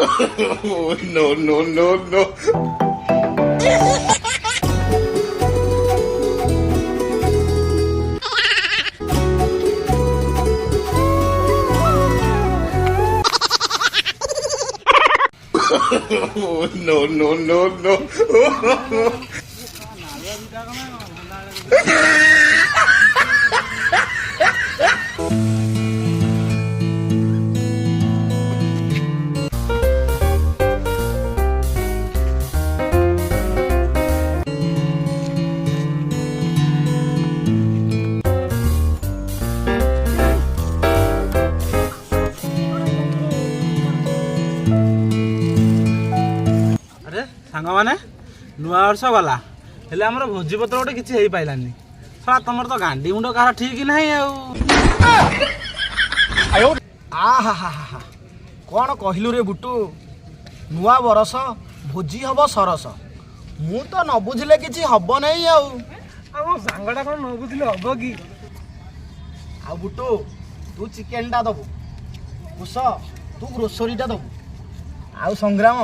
Oh, no, no, no, no. Oh, no, no, no, no. अरे सांग माने नुआ वर्ष गला हेले हमर भोजी पत्र गोटे किछि हेई पाइलानी सला तमर तो गांडी मुंड कहा ठीक नाही आयो आहा हा हा कौन कहलु रे बुटू नुआ बरस भोजी हब सरस मु तो न बुझिले किछि हब नहीं आउ सांगटा कोन न बुझले हबो की आ बुटू तू चिकेन टा दबु कुस तू ग्रोसरी टा दबु आउ संग्राम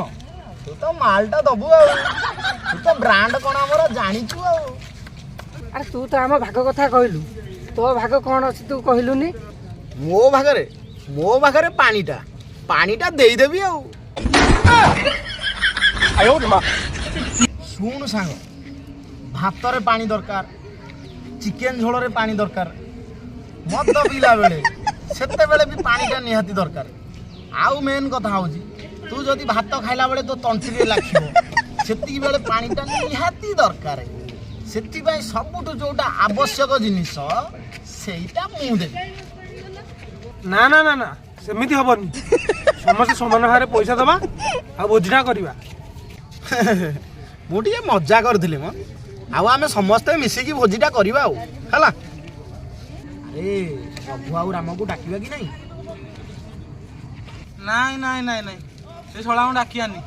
तू तो माल टा दबु आउ तू तो ब्रांड कोन हमर जानिचु आउ अरे तू तो आम भाग कथा कहलु तो भाग कौन अच्छी तू कहलुनी मो भागरे पानीटा देई देबी आउ शुण सांग भातरे पानी दरकार चिकेन झोलरे पानी दरकार मद पिला बेले सेते बेले भी पानीटा निहाती दरकार आउ मेन कथा होजी तू जदि भात खाइला बेले तो तंत्रीरे लाखिबो सेति बेले पानीटा निहाती दरकार सेति भाई सबुठु जोटा आवश्यक जिनिस सेइटा मु देबी ना ना ना ना सेमिति हबनी समस्त समान हारे पैसा दबा आ भोजना करबा मु टिके मजा करथिले म आउ आमे समस्त मिसिकी भोजीटा करबा आउ हला अरे प्रभु आउ राम को डाकिबा कि नहीं नाई नाई नाई नाई से छळा हम डाकियानी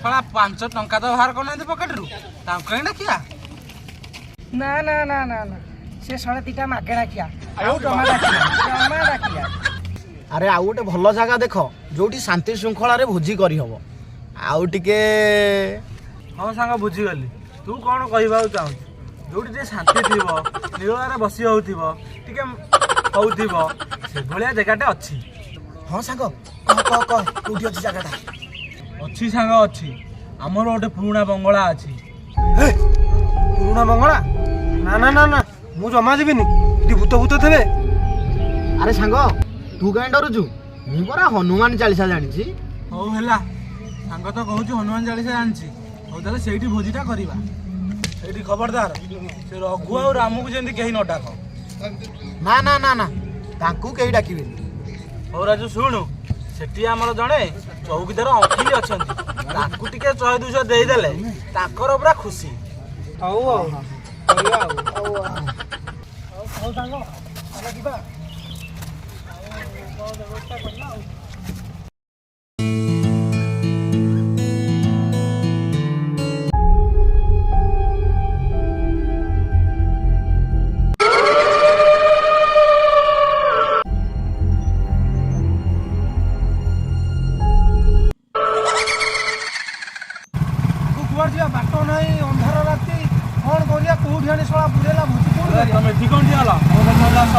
छळा 5 टंका तो बाहर करनांती पॉकेट रु तांको डाकिया ना ना ना ना ना से साढ़े तीटा मागेणा किया आउ जमा डाकिया अरे आउ गोटे भल जगह देख जोटी शांति श्रृंखला रे भोजी करी हबो आउ टिके हाँ सांग बुझी गली तू कौन कहबा चाहू जोटी जे शांति थिबो निरोलारे बसी होउथिबो टिके होउथिबो से भलिया जगहटे अछि हाँ सांग कह कोठी अछि जगहटा अछि सांग अछि हमर गोटे पुराना बंगला अछि पुराना बंगला ना ना ना ना मु जमा जीबिनी ती भूत भूत थेबे अरे सांग तू कहीं डरुचु मु परा हनुमान चालीसा जानिछि हो हेला सांग तो कहूछु हनुमान चालीसा जानछि हो ताले सेठी भोजीटा करिबा सेठी खबरदार से रघु आ रामू को जेंति केही न डाक ना ना ना ना तांकू केही डाकिबे हो राजू सुनु सेठी हमर जणे चौकीदार अंकिल अछंती ताकू टिके 100-200 देई देले ताकर पूरा खुशी हौ हौ करिया हौ हौ सांग आला दिबा व्यवस्था करना बाटो नहीं अंधार राति कौन करिया कोठी आनी सळा बुरेला भूति कोन तमे ठिकन दियाला मोर मजास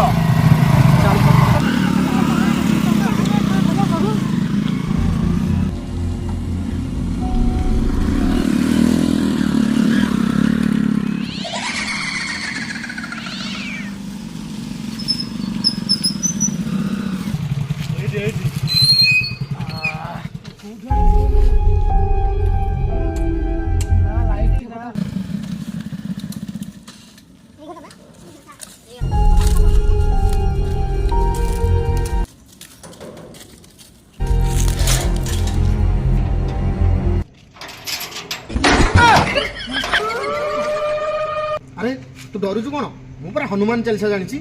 अरे तू डरुचु कोन मु परा हनुमान चालीसा जानिछि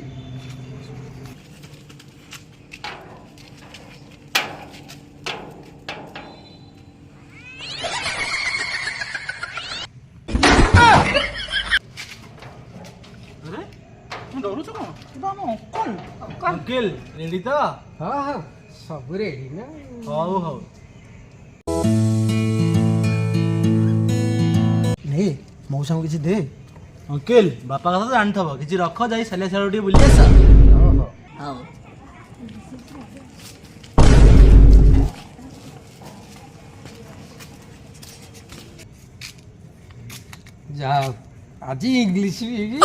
अंकल रेडी तो हाँ हाँ सब रेडी ना हौ हौ ନେ ମଉସାଙ୍କୁ କିଛି ଦେ। ଅଙ୍କଲ ବାପା କଥା ତ ଜାଣିଥିବ, କିଛି ରଖ, ଯାଇ ସାଲିଆ ସାଳ ଟିକେ ବୁଲି ଆସ। ହଉ ଯା ଆଜି ଇଂଲିଶ ବି ହେଇକି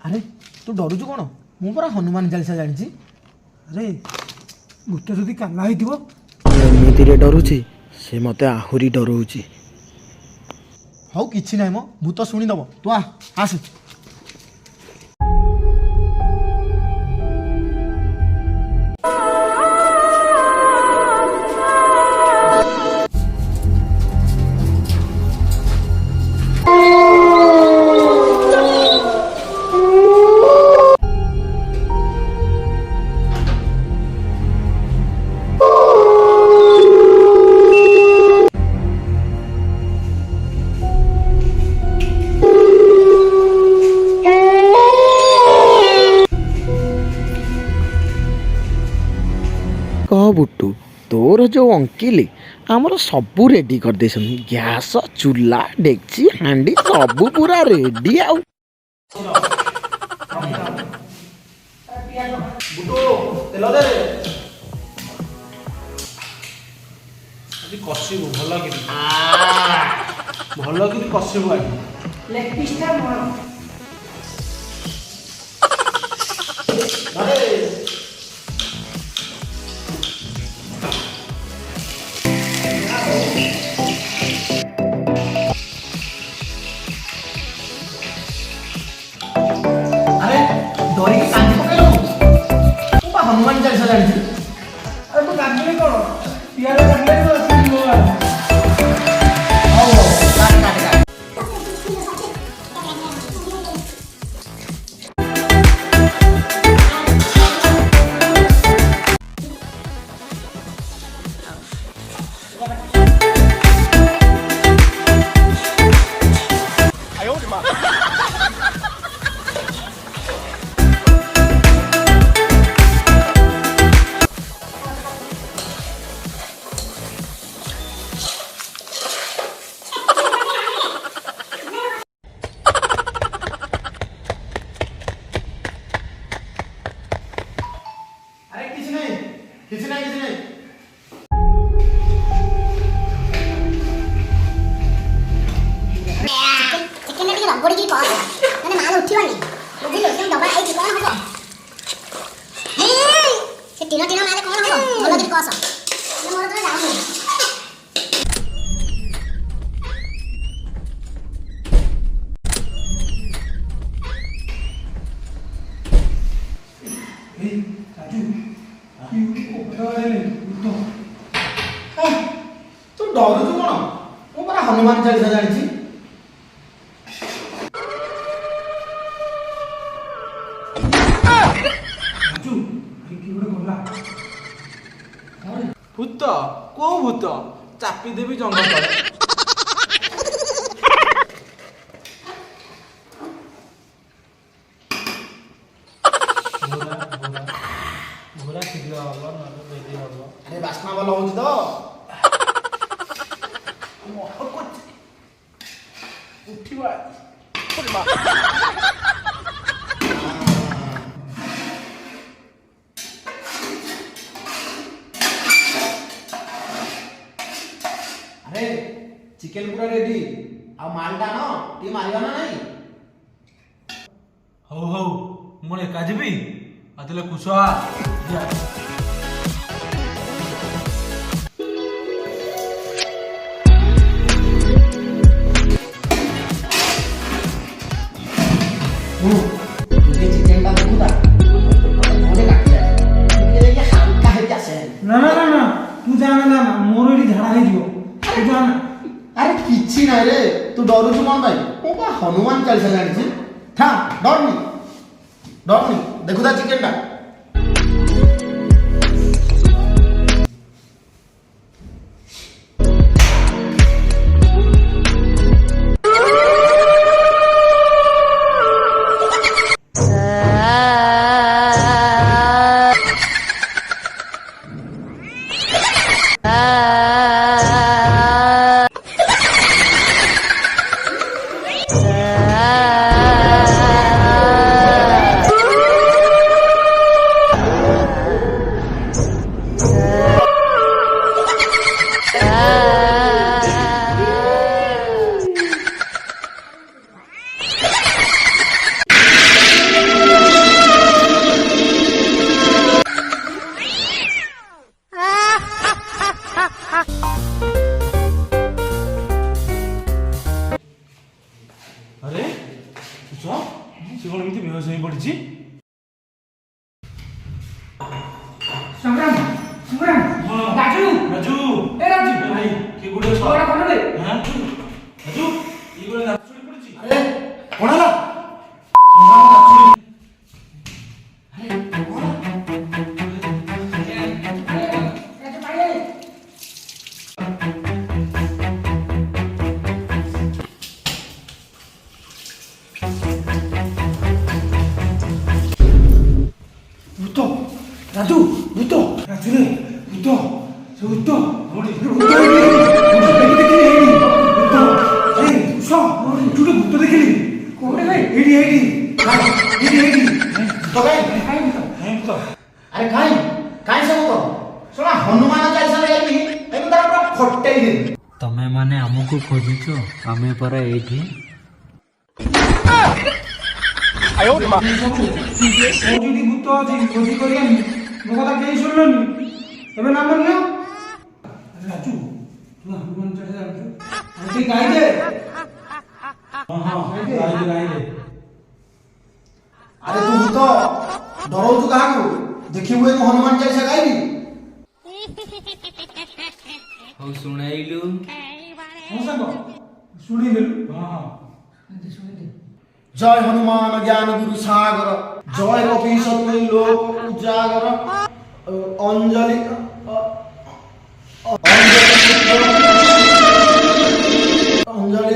ଆରେ ତୁ ଡରୁଛୁ କ'ଣ? ମୁଁ ପରା ହନୁମାନ ଚାଳିଶା ଜାଣିଛି। ଆରେ ଭୂତ ଯଦି କାଲା ହେଇଥିବ। ଏମିତିରେ ଡରୁଛି, ସେ ମୋତେ ଆହୁରି ଡରଉଛି। ହଉ କିଛି ନାହିଁ ମ, ଭୂତ ଶୁଣିଦବ। ତୁ ଆସେ। କହ ବୁଟୁ, ତୋର ଯୋଉ ଅଙ୍କିଲି ଆମର ସବୁ ରେଡି କରିଦେଇଛନ୍ତି। ଗ୍ୟାସ, ଚୁଲା, ଡେକ୍ଚି, ହାଣ୍ଡି ସବୁ ପୁରା ରେଡି। ଆଉ ତେଲ ଦେ। ଆଜି କଷିବୁ ଭଲକିରି, ଭଲକିରି କଷିବୁ ଆଜି। ଲେଗ ପିସଟା ମୋର। ଆରେ ଡରିକି କାନ୍ଦି ପକେଇଲୁ। ମୁଁ ପା ହନୁମାନ ଚାଳିଶା ଜାଣିଛି। ଆରେ ତୁ କାନ୍ଦିବି କ'ଣ? ପିଆଜ କାଟିଲେ ତ ଆସିବି ମୋ ଆଡେ। ହଉ ହଉ କାଟ କାଟ କାଟ। ଆରେ କିଛି ନାହିଁ, କିଛି ନାହିଁ, କିଛି ନାହିଁ। ଚିକେନ ଟିକେ ରଗଡ଼ିକି କର, ମାନେ ମାଲ ଉଠିବନି, ବୁଝିଲୁ? ସେ ଡବା ହେଇଛି କ'ଣ ହବ? ସେ ଟିଣ ଟିଣ ମାରେ କ'ଣ ହବ? ଭଲ କରି କଷ, ମୋର ତ ଯାଉନି। ତୁ ଡରୁଛୁ କ'ଣ? ମୁଁ ପରା ହନୁମାନ ଚାଳିଶା ଜାଣିଛି। ଭୂତ? କୋଉ ଭୂତ? ଚାପି ଦେବି ଜଙ୍ଗ ତଳେ। ଘୋରା ଶୀଘ୍ର ହବ, ନହେଲେ ଡେରି ହବ। ଆରେ ବାସ୍ନା ଭଲ ହଉଛି ତ। ଉଠିବା। ଆରେ ଚିକେନ ପୁରା ରେଡି। ଆଉ ମାଲଟା ଆଣ, ଟିକେ ମାରିବା ନା ନାହିଁ? ହଉ ହଉ, ମୁଁ ଏକା ଯିବି। ଆଉ ତାହେଲେ କୁଶା ଚିକେନଟା ଦେଖୁଥା, ଘରେ କାଟିଯାଏ, ଟିକେ ହାଲକା ହେଇକି ଆସେ। ନା ନା ନା ନା, ତୁ ଜାନା ଜାନା, ମୋର ଏଠି ଝାଡ଼ା ହେଇଯିବ। ତୁ ଜାନା। ଆରେ କିଛି ନାହିଁ ରେ, ତୁ ଡରୁଛୁ କ'ଣ ପାଇଁ? ମୁଁ ପା ହନୁମାନ ଚାଳିଶା ଜାଣିଛି। ଥା, ଡରନି, ଡରନି। ଦେଖୁଥା ଚିକେନଟା। ଶୋଇ ପଡିଛି। ସଂଗ୍ରାମ ସଂଗ୍ରାମ ରାଜୁ ରାଜୁ ଏ ରାଜୁ ଭାଇ କିଏ ଗୁଡେ ଅଛ? ବଡ କଣରେ ରାଜୁ ଇଏ ଗୁଡେ ରାଜୁ ଶୋଇ ପଡିଛି। ଆରେ କଣ ହେଲା? ରାଜୁ ଭାଇ ଭୂତ ରାଜୁ ଭୂତ ରାଜୁରେ ଭୂତ ସେ ଭୂତ କୋଉଠି? ଭୂତ ଦେଖିଲି କୋଉଠି ଭାଇ ଏଇଠି ତ କାଇଁ? ଭୂତ ଆରେ କାଇଁ କାଇଁ ସବୁ ତ ଶୁଣ ହନୁମାନ ଚାଳିଶାରେ ଯାଇକି ଏମିତି ତାର ପୁରା ଫଟେଇ ଦେ। ତମେ ମାନେ ଆମକୁ ଖୋଜୁଛ, ଆମେ ପରା ଏଇଠି। କୋଉଠି ଭୂତ ଅଛି ଖୋଜି କରିବାନି। ମୋ କଥା କେହି ଶୁଣିଲନି। ଏବେ ନାମ ନିଅ। ରାଜୁ ତୁ ହନୁମାନ ଚାଳିଶା ଜାଣିଛୁ? ଆଣ୍ଟି ଗାଇଦେ। ହଁ ଗାଇଦେ। ଆରେ ତୁ ଭୂତ ଡରଉଛୁ କାହାକୁ? ଦେଖିବୁ ଏଇ ମୁଁ ହନୁମାନ ଚାଳିଶା ଗାଇବି। ହଉ ଶୁଣାଇଲୁ। ହଁ ସାଙ୍ଗ ଶୁଣିଦେଲୁ। ହଁ ଜୟ ହନୁମାନ ଜ୍ଞାନ ଗୁରୁ ସାଗର, ଜୟ କପିଶତୀ ଲୋକ ଉଜାଗର, ଅଞ୍ଜଳି ଅଞ୍ଜଳି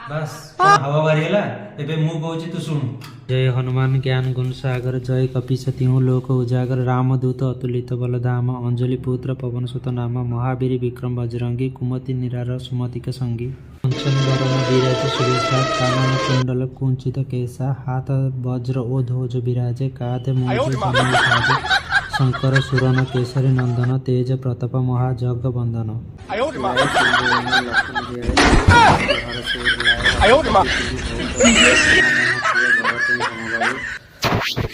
ବାସ୍ ହାୱା ବାହାରିଗଲା। ଏବେ ମୁଁ କହୁଛି ତୁ ଶୁଣୁ। ଜୟ ହନୁମାନ ଜ୍ଞାନ ଗୁଣ ସାଗର, ଜୟ କପିଶତି ଲୋକ ଉଜାଗର, ରାମଦୂତ ଅତୁଲିତ ବଲ ଧାମ, ଅଞ୍ଜଳି ପୁତ୍ର ପବନ ସୁତ ନାମ, ମହାବୀର ବିକ୍ରମ ବଜରଙ୍ଗୀ, କୁମତି ନିରାର ସୁମତିକ ସଙ୍ଗୀ, कंचन वरण विराज सुरेशा, कानन कुंडल कुंचित केसा, हाथ वज्र ओ ध्वज विराजे, कांधे मूंज जनेऊ साजे, शंकर सुरन केसरी नंदन, तेज प्रताप महाजग बंदन।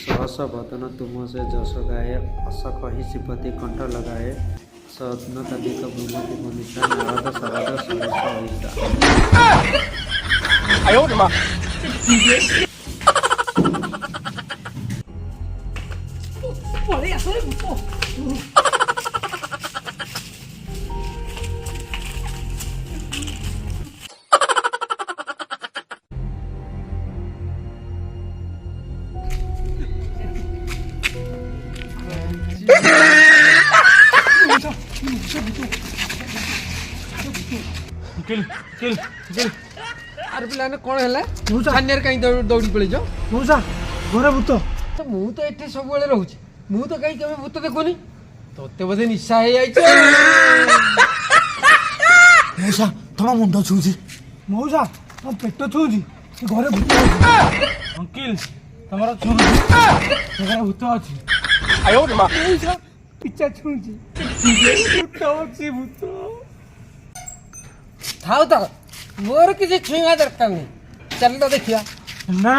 सहस बदन तुम से जस गाए, अस कही श्रीपति कंठ लगाए, सदन तदिक भूमति मनीषा, नारद शरद सुरेश अहिषा। পড়ে আসলে ভূত ଆରେ ପିଲାମାନେ କ'ଣ ହେଲା? ଛାନିଆରେ କାହିଁ ଦୌଡ଼ି ପଳେଇଛ? ମଉସା ଘରେ ଭୂତ। ମୁଁ ତ ଏଠି ସବୁବେଳେ ରହୁଛି, ମୁଁ ତ କାହିଁ କେବେ ଭୂତ ଦେଖୁନି। ତୋତେ ବୋଧେ ନିଶା ହେଇଯାଇଛି। ମଉସା ତମ ମୁଣ୍ଡ ଛୁଉଛି। ମଉସା ମୋ ପେଟ ଛୁଉଛି। ଘରେ ଭୂତ ଅଛି। ଅଙ୍କିଲ ତମର ଛୁଉଛି। ଘରେ ଭୂତ ଅଛି। ପିଚା ଛୁଁଛି ଭୂତ ଅଛି ଭୂତ। ଥାଉ ତ, ମୋର କିଛି ଛୁଇଁବା ଦରକାର ନାହିଁ। ଚାଲ ତ ଦେଖିବା। ନା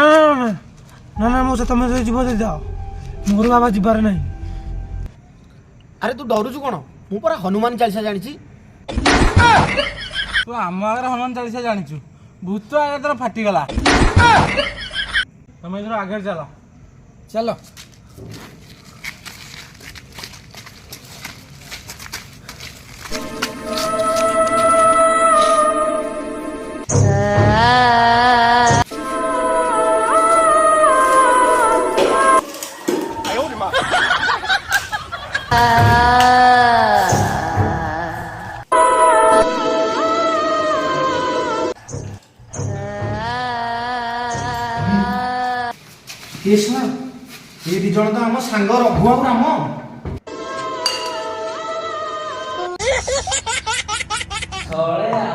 ନା ନା ମଉସା ତମେ ଯଦି ଯିବ ଯଦି ଯାଅ, ମୋର ବାବା ଯିବାର ନାହିଁ। ଆରେ ତୁ ଡରୁଛୁ କ'ଣ? ମୁଁ ପରା ହନୁମାନ ଚାଳିଶା ଜାଣିଛି। ତୁ ଆମ ଆଗରେ ହନୁମାନ ଚାଳିଶା ଜାଣିଛୁ, ଭୂତ ଆଗରେ ତୋର ଫାଟିଗଲା। ତମେ ଏଥର ଆଗରେ ଚାଲ। ଚାଲ। ଏ ଦି ଜଣ ତ ଆମ ସାଙ୍ଗ ରଘୁ ଆଉ ରାମ।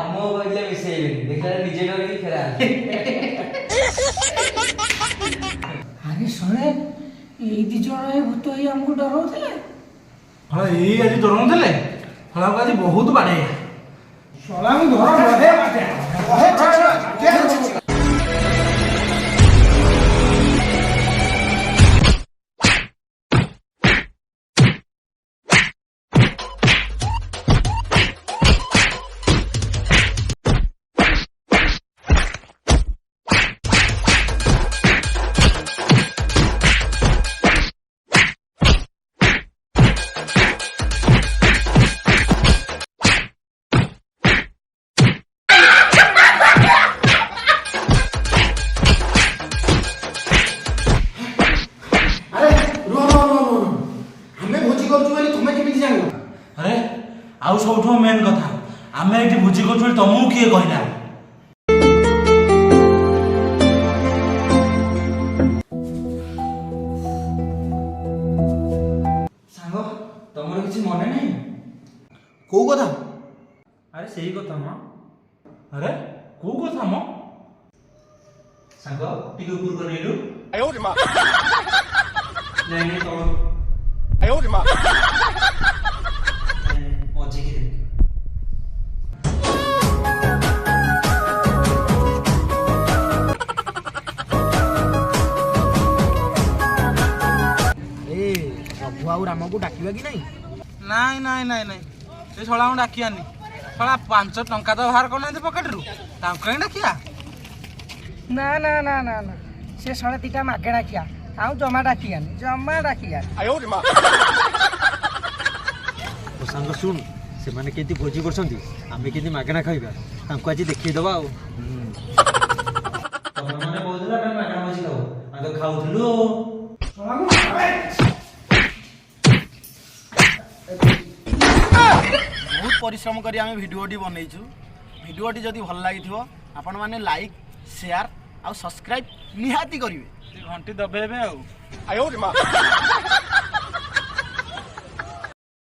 ଆମ କହିଲେ ମିଶେଇବେନି, ଦେଖିଲା ନିଜେ ଡରିକି ଫେରା। ଆରେ ଶୁଣେ ଏଇ ଦି ଜଣ ଭୂତ ହେଇ ଆମକୁ ଡରଉଥିଲେ। ହଁ ଏଇ ଆଜି ଡରଉଥିଲେ, ଫଳାକୁ ଆଜି ବହୁତ ବାଡ଼େଇ। ଶଳାଙ୍କୁ ଧର ଆମେ ଏଠି ଭୋଜି କରୁଛୁ ବୋଲି ତମକୁ କିଏ କହିଲା? ସାଙ୍ଗ ତମର କିଛି ମନେ ନାହିଁ? କୋଉ କଥା? ଆରେ ସେଇ କଥା ମ। ଆରେ କୋଉ କଥା ମ? ସାଙ୍ଗ ଟିକେ ଉପରକୁ ନେଇଲୁ। ନାଇଁ ନାଇଁ ତଳ ମଝିକି ଦେ। ପ୍ରଭୁ ଆଉ ରାମକୁ ଡାକିବା କି ନାଇଁ? ନାଇଁ ନାଇଁ ନାଇଁ ନାଇଁ ସେ ଶଳାଙ୍କୁ ଡାକିବାନି। ଶଳା 5 ଟଙ୍କା ତ ବାହାର କରୁନାହାନ୍ତି ପକେଟରୁ, ତାଙ୍କୁ କାହିଁ ଡାକିବା? ନା ନା ନା ନା ନା ସେ ଶହେ ଦିଟା ମାଗେଣା ଖିଆ ଆଉ ଜମା ଡାକିବାନି, ଜମା ଡାକିବାନି। ଓ ସାଙ୍ଗ ଶୁଣ, ସେମାନେ କେମିତି ଭୋଜି କରୁଛନ୍ତି, ଆମେ କେମିତି ମାଗଣା ଖାଇବା, ତାଙ୍କୁ ଆଜି ଦେଖେଇଦବା ଆଉ। ତମେମାନେ କହୁଥିଲ ଆମେ ମାଗଣା ଭୋଜି ଖାଉ, ଆମେ ତ ଖାଉଥିଲୁ। ବହୁତ ପରିଶ୍ରମ କରି ଆମେ ଭିଡ଼ିଓଟି ବନେଇଛୁ। ଭିଡ଼ିଓଟି ଯଦି ଭଲ ଲାଗିଥିବ ଆପଣମାନେ ଲାଇକ୍, ସେୟାର ଆଉ ସବସ୍କ୍ରାଇବ୍ ନିହାତି କରିବେ। ଘଣ୍ଟି ଦବେଇବେ ଆଉ।